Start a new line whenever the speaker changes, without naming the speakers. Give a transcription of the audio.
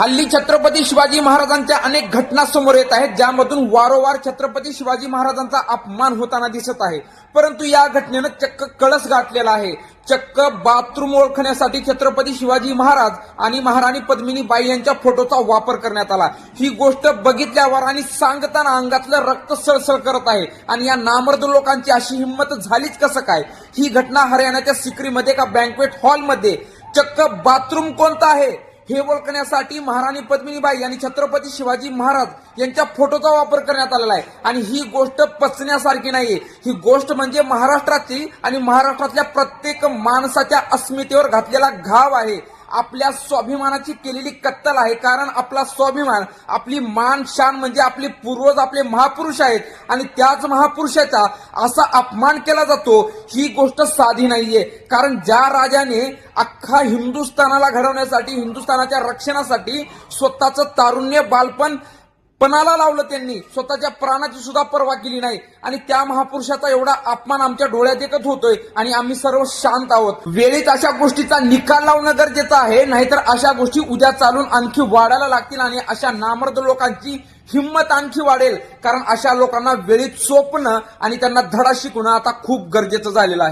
हल्ली छत्रपती शिवाजी महाराजांच्या अनेक घटना समोर येत आहेत, ज्यामधून वारंवार छत्रपती शिवाजी महाराजांचा अपमान होताना दिसत आहे. परंतु या घटनेनं चक्क कळस गाठलेला आहे. चक्क बाथरूम ओळखण्यासाठी छत्रपती शिवाजी महाराज आणि महाराणी पद्मिनीबाई यांच्या फोटोचा वापर करण्यात आला. ही गोष्ट बघितल्यावर आणि सांगताना अंगातलं रक्त सळसळ करत आहे. आणि या नामर्द लोकांची अशी हिंमत झालीच कसं काय? ही घटना हरियाणाच्या सिक्रीमध्ये एका बँक्वेट हॉलमध्ये चक्क बाथरूम कोणतं आहे हे ओळखण्यासाठी महाराणी पद्मिनीबाई आणि छत्रपती शिवाजी महाराज यांच्या फोटोचा वापर करण्यात आलेला आहे. आणि ही गोष्ट पचण्यासारखी नाहीये. ही गोष्ट म्हणजे महाराष्ट्राची आणि महाराष्ट्रातल्या प्रत्येक माणसाच्या अस्मितेवर घातलेला घाव आहे. आपल्या स्वाभिमानाची केलेली कत्तल आहे. कारण आपला स्वाभिमान, आपली मान शान म्हणजे आपले पूर्वज, आपले महापुरुष आहेत. आणि त्याच महापुरुषाचा असा अपमान केला जातो, ही गोष्ट साधी नाहीये. कारण ज्या राजाने अख्खा हिंदुस्थानाला घडवण्यासाठी, हिंदुस्थानाच्या रक्षणासाठी स्वतःचं तारुण्य बालपण पणाला लावलं, त्यांनी स्वतःच्या प्राणाची सुद्धा पर्वा केली नाही. आणि त्या महापुरुषाचा एवढा अपमान आमच्या डोळ्यात एकच होतोय आणि आम्ही सर्व शांत आहोत. वेळीच अशा गोष्टीचा निकाल लावणं गरजेचं आहे, नाहीतर अशा गोष्टी उद्या चालून आणखी वाढायला लागतील आणि अशा नामर्द लोकांची हिंमत आणखी वाढेल. कारण अशा लोकांना वेळीच चोपणं आणि त्यांना धडा शिकवणं आता खूप गरजेचं झालेलं आहे.